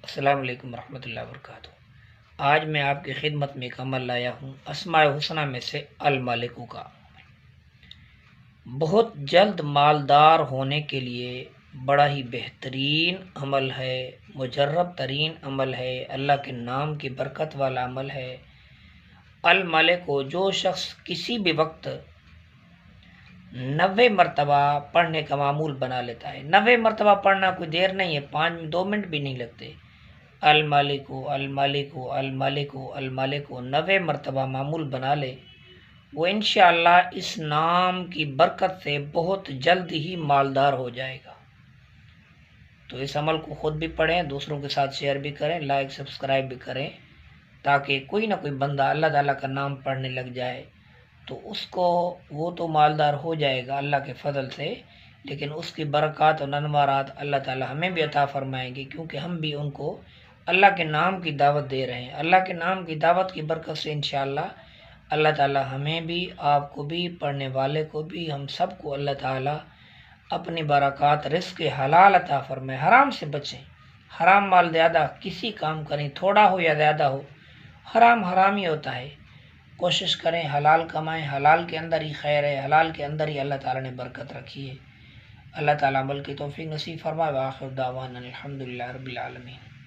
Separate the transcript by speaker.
Speaker 1: السلام علیکم ورحمۃ اللہ وبرکاتہ۔ آج میں آپ کی خدمت میں ایک عمل لایا ہوں اسماء الحسنی میں سے المالک کا۔ بہت جلد مالدار ہونے کے لیے بڑا ہی بہترین عمل ہے، مجرب ترین عمل ہے، اللہ کے نام کی برکت والا عمل ہے۔ المالک کو جو شخص کسی بھی وقت 90 مرتبہ پڑھنے کا معمول بنا لیتا ہے، 90 مرتبہ پڑھنا کوئی دیر نہیں ہے، 2 منٹ بھی نہیں لگتے۔ المالک المالک المالک المالک 90 مرتبہ معمول بنا لے، وہ انشاءاللہ اس نام کی برکت سے بہت جلد ہی مالدار ہو جائے گا۔ تو اس عمل کو خود بھی پڑھیں، دوسروں کے ساتھ شیئر بھی کریں، لائک سبسکرائب بھی کریں، تاکہ کوئی نہ کوئی بندہ اللہ تعالیٰ کا نام پڑھنے لگ جائے تو اس کو وہ تو مالدار ہو جائے گا اللہ کے فضل سے، لیکن اس کی برکات اور انوارات اللہ تعالیٰ ہمیں بھی عطا فرمائیں گے، کیونکہ ہم بھی ان کو اللہ کے نام کی دعوت دے رہے ہیں۔ اللہ کے نام کی دعوت کی برکت سے انشاءاللہ اللہ تعالیٰ ہمیں بھی، آپ کو بھی، پڑھنے والے کو بھی، ہم سب کو اللہ تعالیٰ اپنی برکات رزق حلال عطا فرمائے۔ حرام سے بچیں، حرام مال زیادہ کسی کام کریں، تھوڑا ہو یا زیادہ ہو، حرام حرام ہی ہوتا ہے۔ کوشش کریں حلال کمائیں، حلال کے اندر ہی خیر ہے، حلال کے اندر ہی اللہ تعالیٰ نے برکت رکھی ہے۔ اللہ تعالیٰ عمل کی توفیق نصیب فرمائے۔ وآخر دعوانا الحمدللہ رب العالمین۔